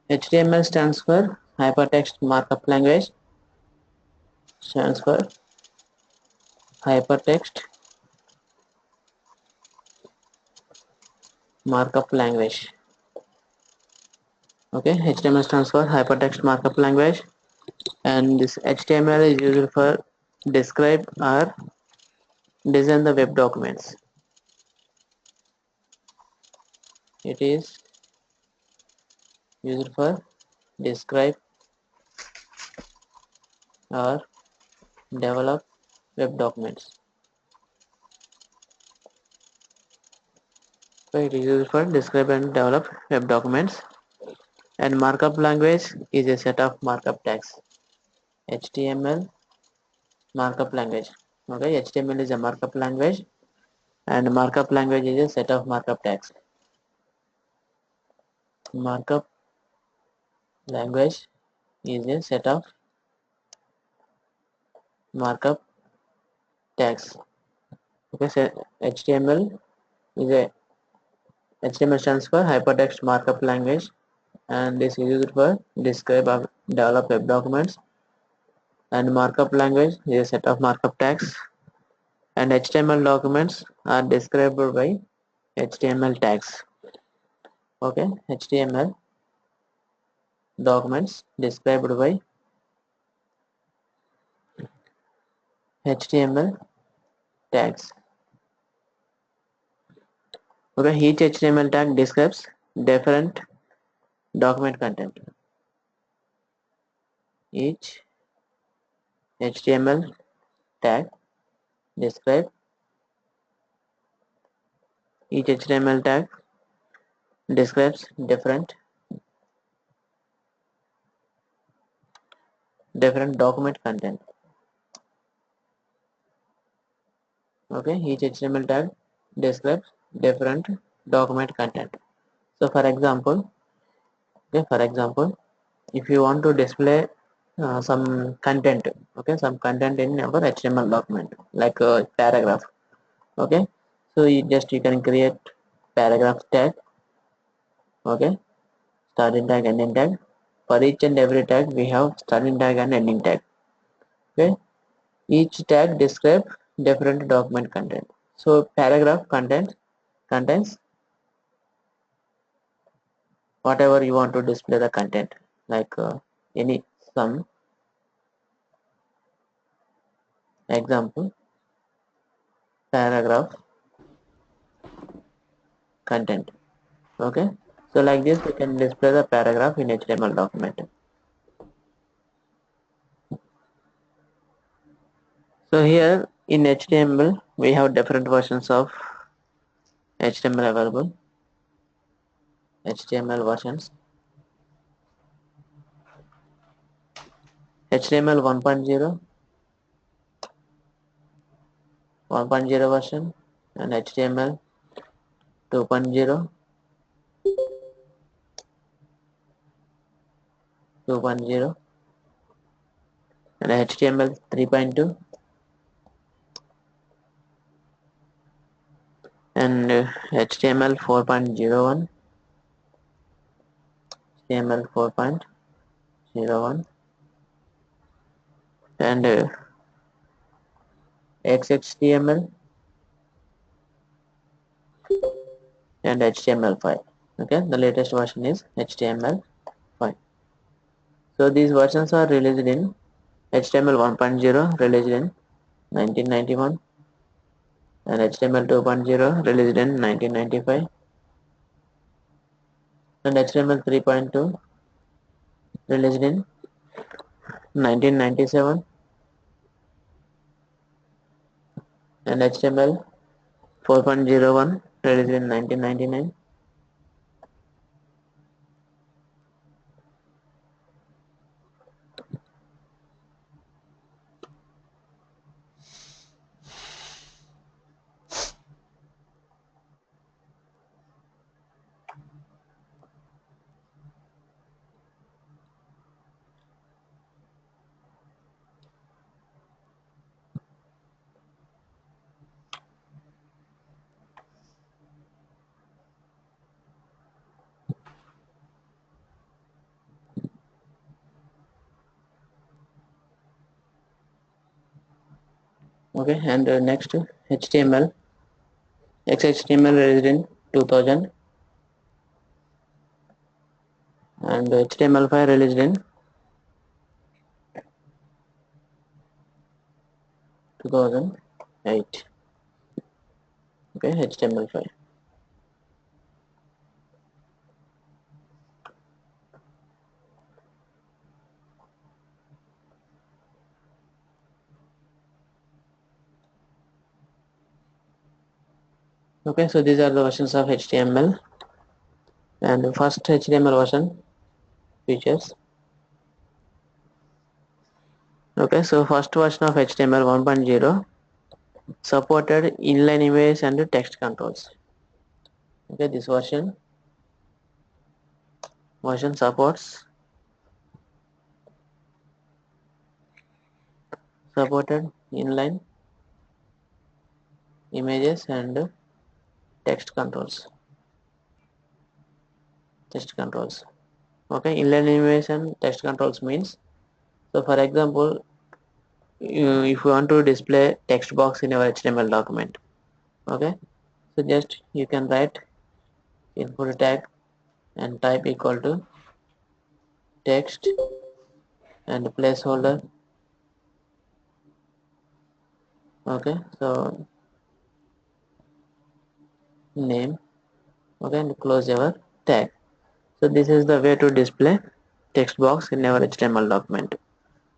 HTML stands for Hypertext Markup Language. Stands for Hypertext Markup Language. Okay, HTML stands for Hypertext Markup Language, and this HTML is used for describe or design the web documents. It is used for describe or develop web documents. So it is used for describe and develop web documents. And markup language is a set of markup tags. HTML markup language. Okay, HTML is a markup language, and markup language is a set of markup tags. Markup language is a set of markup tags. Okay, so HTML is a HTML stands for Hypertext Markup Language, and is used for describe or develop web documents. And markup language is a set of markup tags, and HTML documents are described by HTML tags. Okay, HTML documents described by HTML tags. Okay, each HTML tag describes different document content. Each HTML tag describe each HTML tag describes different document content. Okay, each HTML tag describes different document content. So for example, if you want to display some content, okay, some content in our HTML document, like a paragraph. Okay, so you can create paragraph tag. Okay, starting tag, ending tag. For each and every tag we have starting tag and ending tag. Okay, each tag describes different document content. So paragraph contains whatever you want to display the content, like any some example paragraph content. Okay, so like this we can display the paragraph in HTML document. So here in HTML we have different versions of HTML available. HTML versions, HTML 1.0, 1.0 version, and HTML 2.0, 2.0, and HTML 3.2, and HTML 4.01, HTML 4.01, and XHTML and HTML5. Okay, the latest version is HTML5. So these versions are released in HTML 1.0 released in 1991, and HTML 2.0 released in 1995, and HTML 3.2 released in 1997, and HTML 4.01 released in 1999. Okay, and next HTML. XHTML released in 2000 and HTML5 released in 2008. Okay, HTML5. Okay, so these are the versions of HTML, and first HTML version features. Okay, so first version of HTML 1.0 supported inline image and text controls. Okay, this version supported inline images and text controls. Okay, inline image and text controls means, so for example, if you want to display text box in your HTML document, okay, so just you can write input tag and type equal to text and placeholder. Okay, so name. Okay, and close your tag. So this is the way to display text box in our HTML document.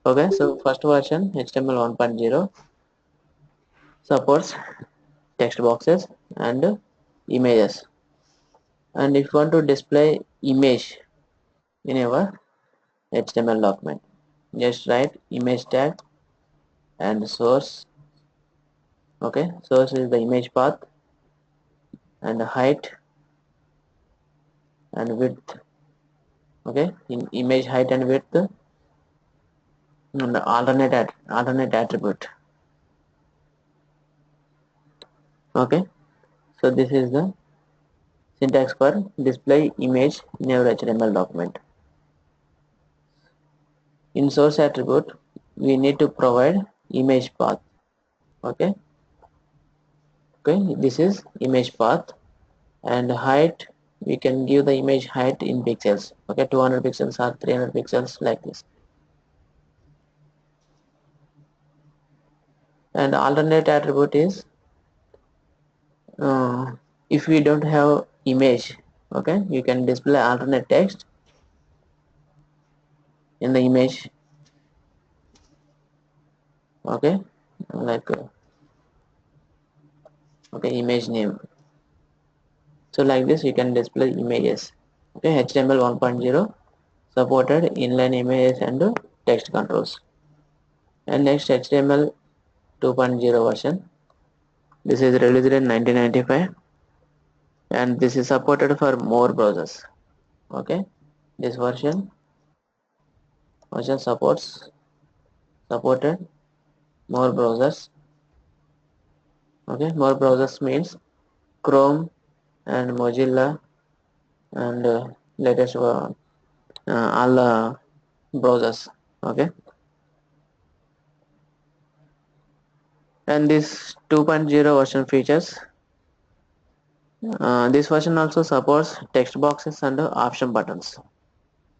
Okay, so first version HTML 1.0 supports text boxes and images, and if you want to display image in our HTML document, just write image tag and source. Okay, source is the image path and height and width. Okay, in image height and width and alternate attribute. Okay, so this is the syntax for display image in your HTML document. In source attribute, we need to provide image path. Okay, this is image path, and height, we can give the image height in pixels. Okay, 200 pixels or 300 pixels, like this. And alternate attribute is, if we don't have image, okay, you can display alternate text in the image. Okay, like okay, image name. So like this you can display images. Okay, HTML 1.0 supported inline images and text controls. And next HTML 2.0 version. This is released in 1995 and this is supported for more browsers. Okay, this version supported more browsers. Okay, more browsers means Chrome and Mozilla and latest all browsers. Okay, and this 2.0 version features, this version also supports text boxes and option buttons,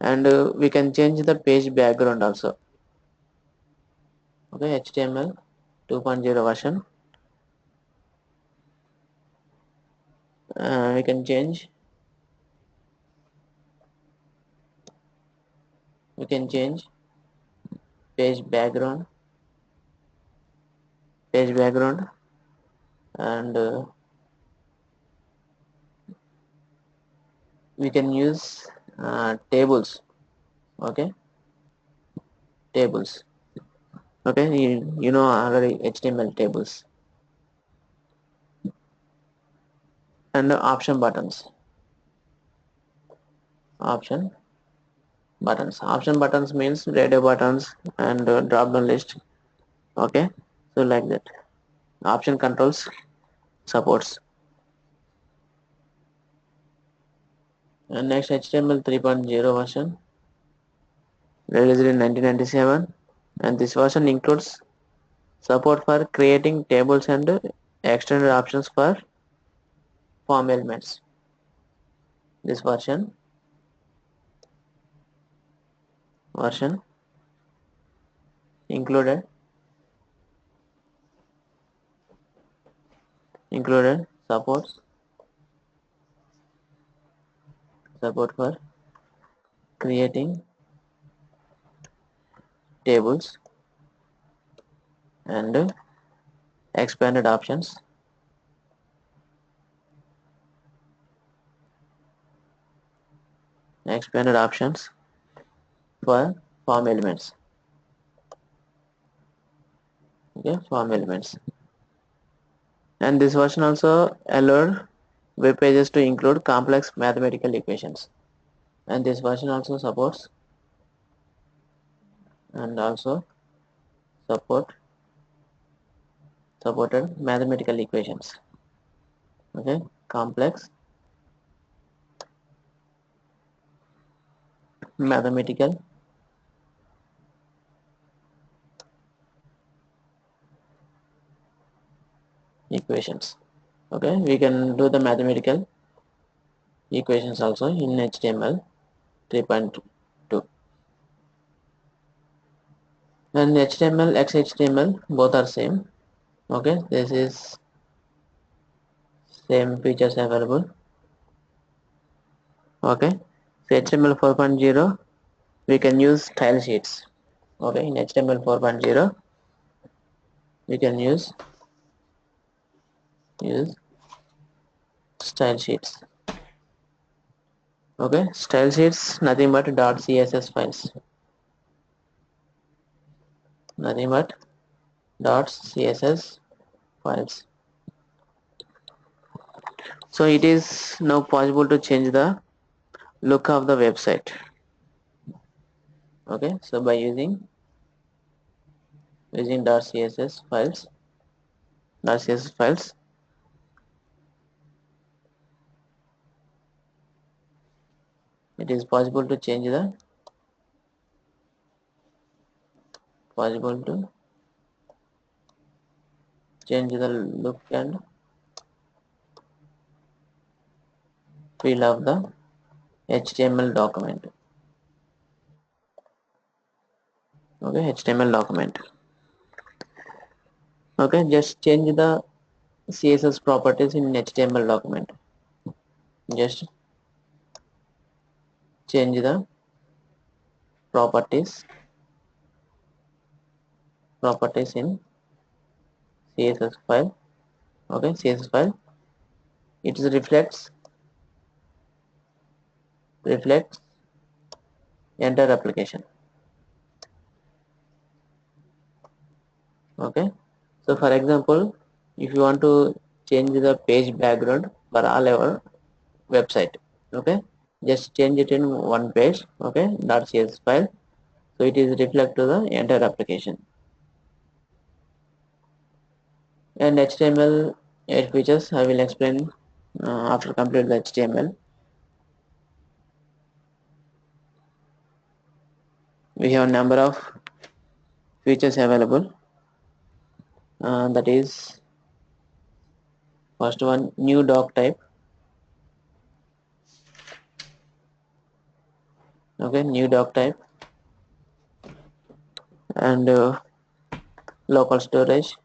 and we can change the page background also. Okay, HTML 2.0 version, we can change page background and we can use tables. Okay, tables. Okay, you know already HTML tables. And option buttons. Option buttons means radio buttons and drop down list. Okay, so like that, option controls supports. And next HTML 3.0 version released in 1997, and this version includes support for creating tables and extended options for form elements. This version included support for creating tables and expanded options for form elements. Okay, form elements. And this version also allowed web pages to include complex mathematical equations. And this version also support supported mathematical equations. Okay, complex mathematical equations. Okay, we can do the mathematical equations also in HTML 3.2. And HTML, XHTML both are same. Okay, this is same features available. Okay, so HTML 4.0 we can use style sheets. Okay, in HTML 4.0 we can use style sheets. Okay, style sheets nothing but .css files, nothing but .css files. So it is now possible to change the look of the website. Okay, so by using .css files, it is possible to change the look and feel of the HTML document. Okay, HTML document. Okay, just change the CSS properties in HTML document. Just change the properties in CSS file. Okay, CSS file. It reflects entire application. Okay, so for example, if you want to change the page background for all our website, okay, just change it in one page. Okay, .css file, so it is reflect to the entire application. And HTML 8 features I will explain after complete the HTML. We have a number of features available. That is first one, new doc type. Okay, new doc type and local storage.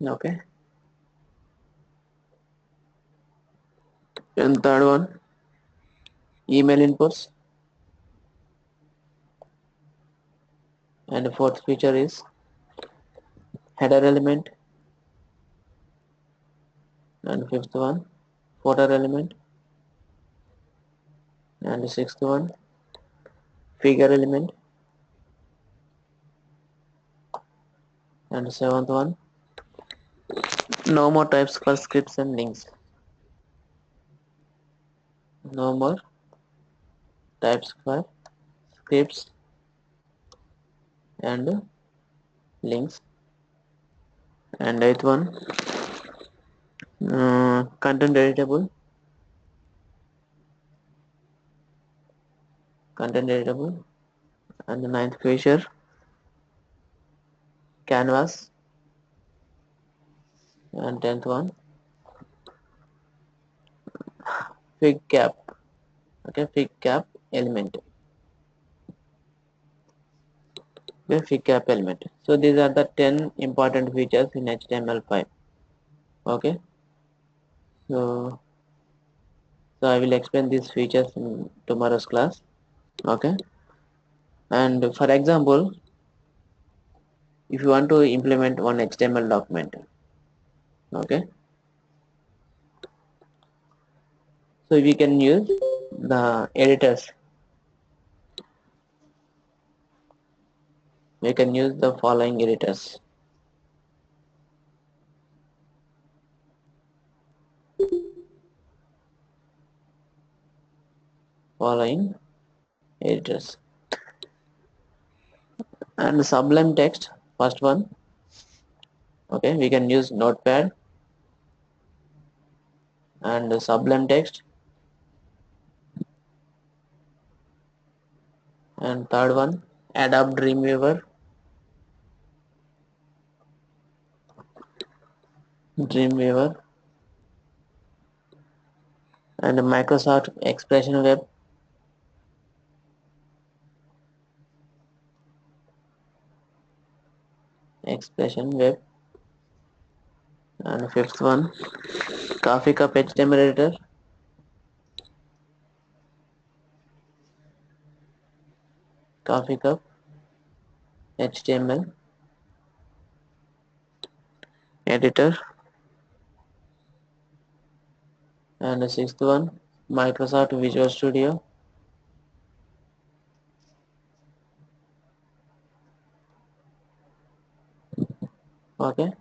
Okay, and third one, email inputs, and the fourth feature is header element, and fifth one, footer element, and the sixth one, figure element, and the seventh one, no more types for scripts and links. No more types for scripts and links. And eighth one, content editable, content editable. And the ninth feature, canvas. And tenth one, fig cap. Okay, fig cap element. Okay, fig cap element. So these are the 10 important features in HTML5. Okay, so I will explain these features in tomorrow's class. Okay, and for example, if you want to implement one HTML document, okay, so we can use the editors. We can use the following editors. Following editors. And Sublime Text, first one. Okay, we can use Notepad and Sublime Text. And third one, Adobe Dreamweaver. Dreamweaver. And Microsoft Expression Web. Expression Web. And fifth one, Coffee Cup HTML editor. Coffee Cup HTML editor. And the sixth one, Microsoft Visual Studio. Okay,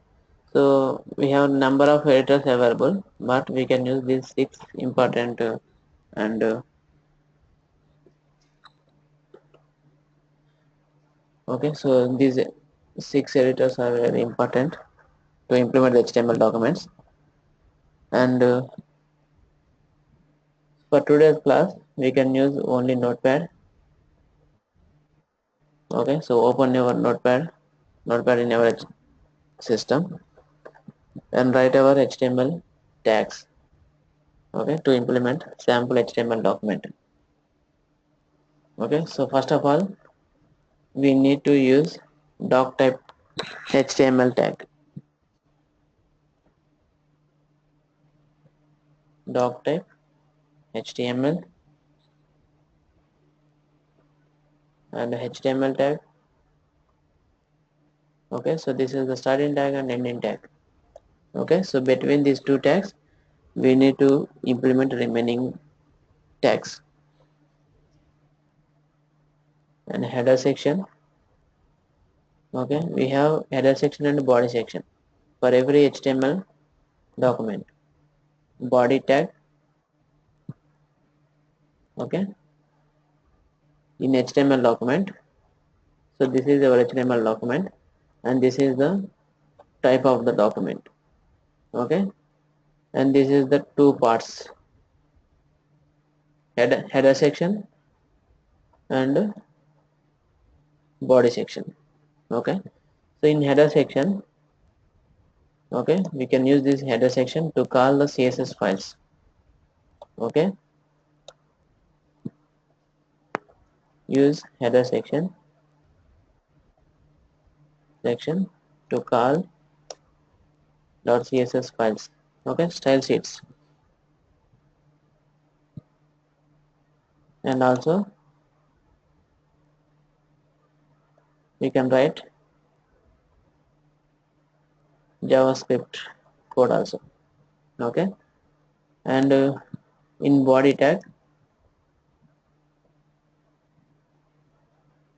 so we have number of editors available, but we can use these six important and okay, so these six editors are very important to implement the HTML documents. And for today's class, we can use only Notepad. Okay, so open your Notepad in our system, and write our HTML tags. Okay, to implement sample HTML document. Okay, so first of all, we need to use doc type HTML tag. Doc type HTML and HTML tag. Okay, so this is the starting tag and ending tag. Okay, so between these two tags, we need to implement remaining tags. And header section. Okay, we have header section and body section for every HTML document. Body tag. Okay, in HTML document. So this is our HTML document, and this is the type of the document. Okay, and this is the two parts, header section and body section. Okay, so in header section, okay, we can use this header section to call the CSS files. Okay, use header section to call .css files. Okay, style sheets. And also we can write JavaScript code also. Okay, and in body tag,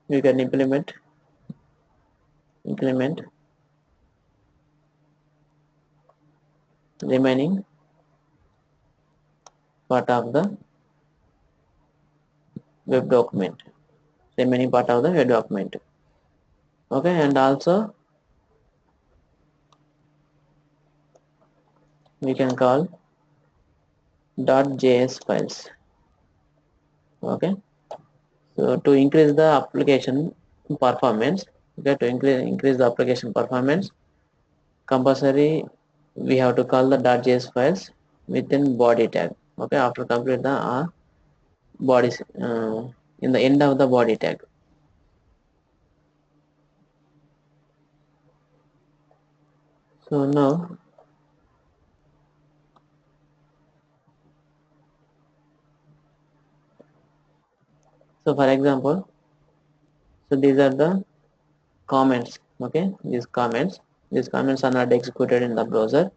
we can implement remaining part of the web document. Okay, and also we can call .js files. Okay, so to increase the application performance, okay, to increase the application performance, compulsory we have to call the .js files within body tag. Okay, after complete the body in the end of the body tag. So now, so for example, so these are the comments. Okay, these comments are not executed in the browser.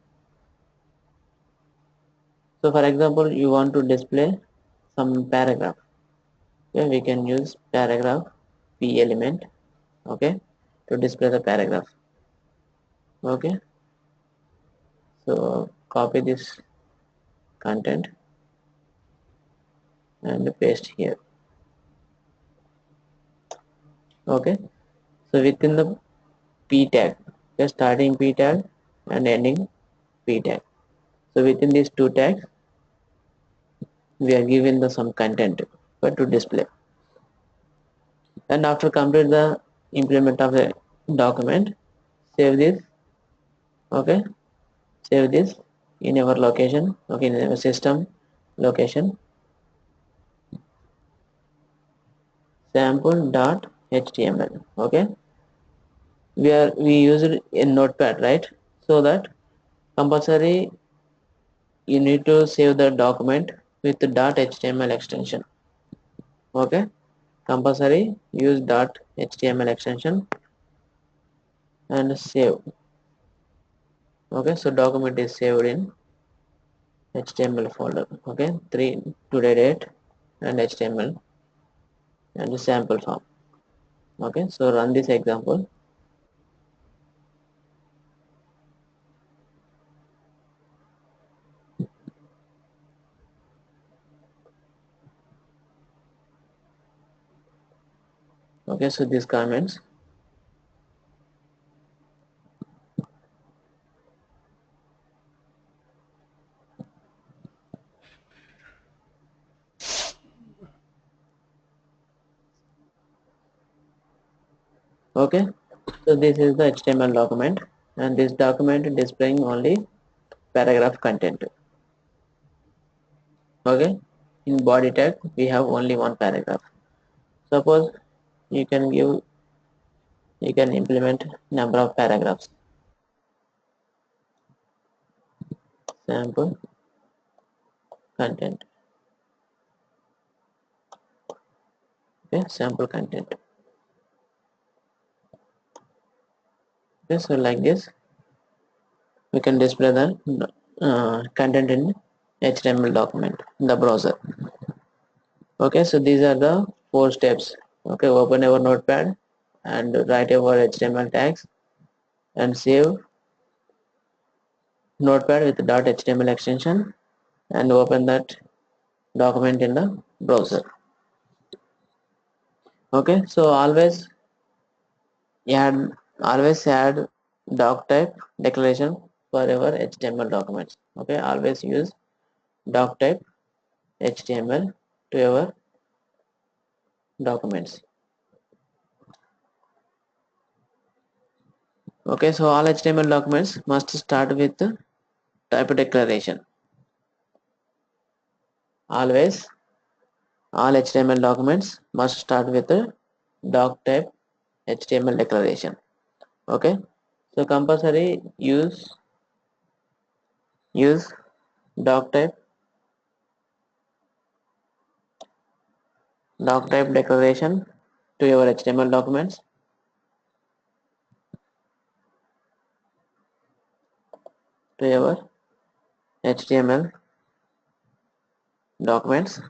So for example, you want to display some paragraph. Okay, we can use paragraph p element. Okay, to display the paragraph. Okay, so copy this content and paste here. Okay, so within the p tag, just starting p tag and ending p tag. So within these two tags, we are given the some content but to display. And after complete the implement of the document, save this. Okay, save this in our location. Okay, in our system location, sample.html. Okay, we use it in notepad, right? So that compulsory you need to save the document with the .html extension. Okay, compulsory use .html extension and save. Okay, so document is saved in HTML folder. Okay, 3 today date and HTML and the sample form. Okay, so run this example. Okay, so these comments. Okay, so this is the HTML document and this document displaying only paragraph content. Okay, in body tag we have only one paragraph. Suppose you can implement number of paragraphs. Sample content. Okay, sample content. Okay, so like this we can display the content in HTML document in the browser. Okay, so these are the 4 steps. Okay, open our notepad and write our HTML tags and save notepad with .html extension and open that document in the browser. Okay, so add add doc type declaration for our HTML documents. Okay, always use doc type HTML to our documents. Okay, so all HTML documents must start with type declaration. Always all HTML documents must start with a doc type HTML declaration. Okay, so compulsory use doc type declaration to your HTML documents. To your HTML documents,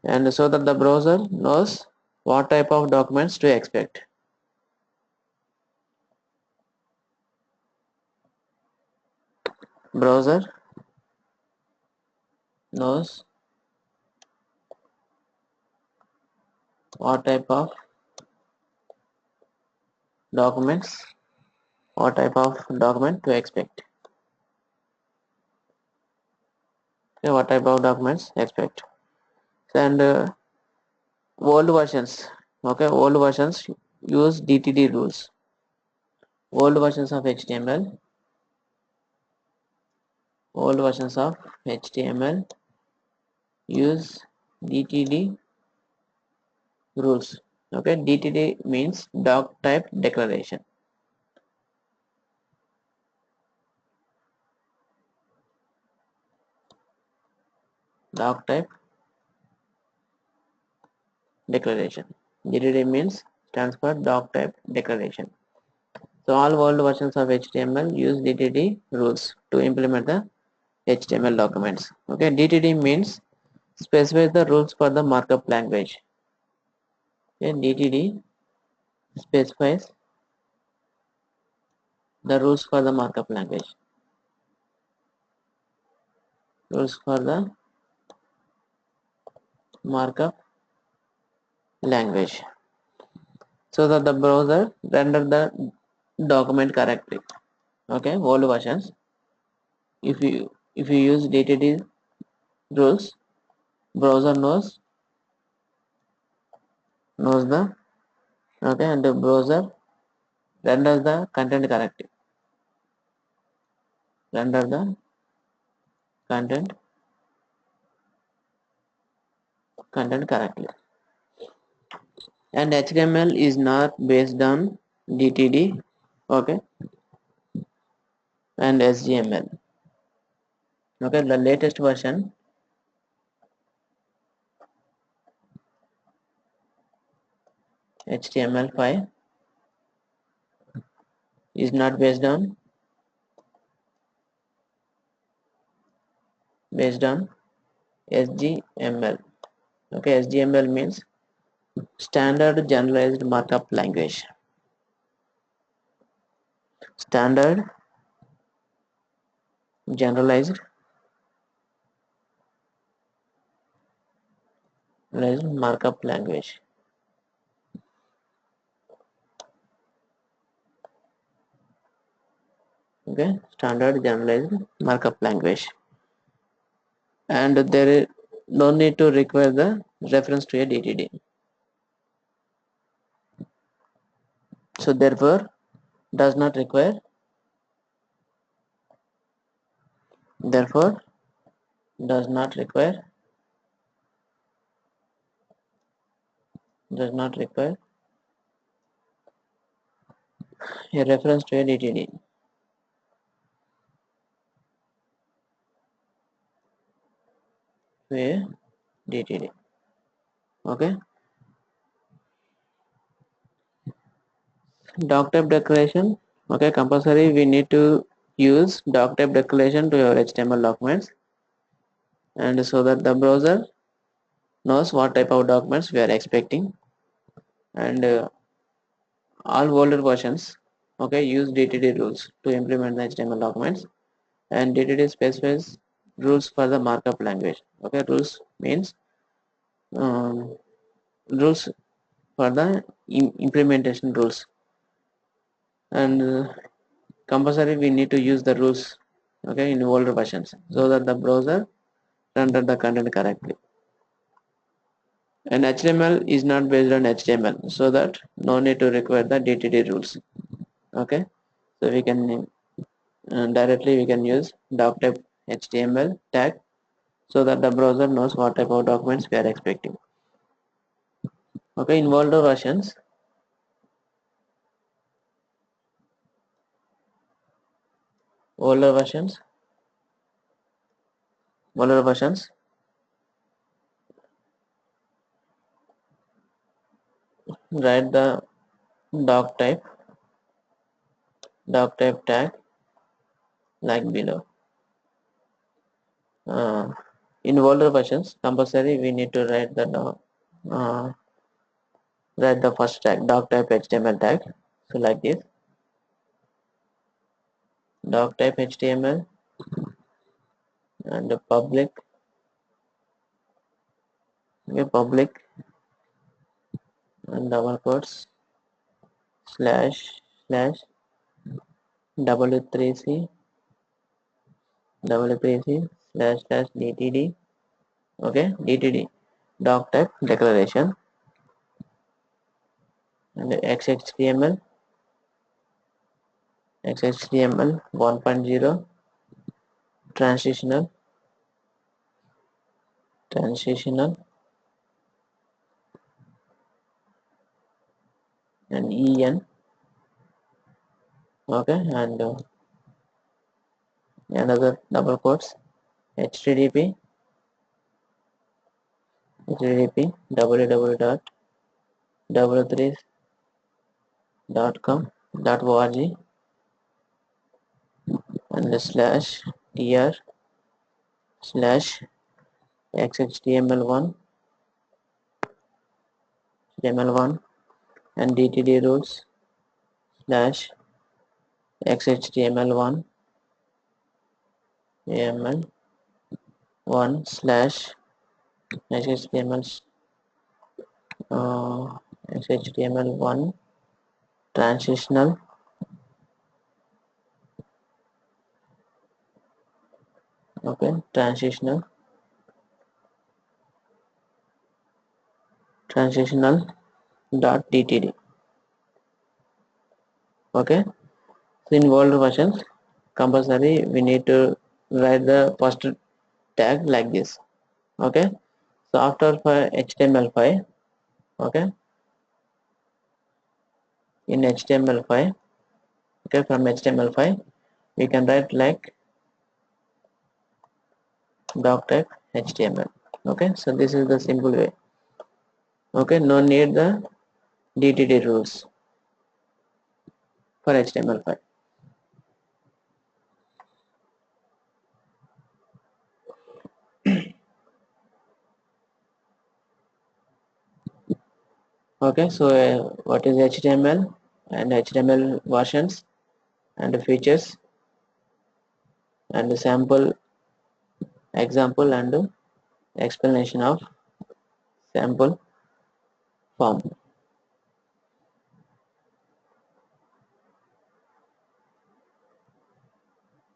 and so that the browser knows what type of documents to expect. Browser knows what type of documents, what type of document to expect. Okay, what type of documents expect. And old versions, okay, old versions use DTD rules. Old versions of HTML, old versions of HTML use DTD rules. Okay, DTD means doc type declaration. Doc type declaration. DTD means stands for doc type declaration. So all old versions of HTML use DTD rules to implement the HTML documents. Okay, DTD means specifies the rules for the markup language. Okay, DTD specifies the rules for the markup language. Rules for the markup language. So that the browser render the document correctly. Okay, old versions. If you use DTD rules, browser knows the okay, and the browser renders the content correctly. Render the content correctly. And HTML is not based on DTD, okay, and SGML. Okay, the latest version HTML5 is not based on SGML. Okay, SGML means standard generalized markup language. Standard generalized markup language. Okay, standard generalized markup language. And there is no need to require the reference to a DTD. So therefore does not require therefore does not require a reference to a DTD. To a DTD. Okay. Doc type declaration. Okay, compulsory we need to use doc type declaration to your HTML documents, and so that the browser knows what type of documents we are expecting. And all older versions, okay, use DTD rules to implement the HTML documents, and DTD specifies rules for the markup language. Okay, rules means um, rules for the implementation rules, and compulsory we need to use the rules, okay, in older versions, so that the browser render the content correctly. And HTML is not based on HTML, so that no need to require the DTD rules. Okay, so we can directly we can use doc type HTML tag, so that the browser knows what type of documents we are expecting. Okay, in older versions older versions write the doc type tag like below. uh, in older versions compulsory we need to uh, write the first tag doc type HTML tag, so like this, doc type HTML, and the public, okay, public, and double quotes slash slash w3c slash slash dtd. Okay, dtd doc type declaration, and xhtml 1.0 transitional and en. Okay, and another double quotes http www.w3.com.org and slash tr slash xhtml1 and dtd rules slash xhtml1 aml1 slash html1 transitional. Okay, transitional dot dtd. Okay, so in world versions compulsory we need to write the first tag like this. Okay, so after for html5, okay, in html5, okay, from html5 we can write like doc type html. Okay, so this is the simple way. Okay, no need the dtd rules for html5. Okay, so what is html and html versions and the features and the sample example and explanation of sample form.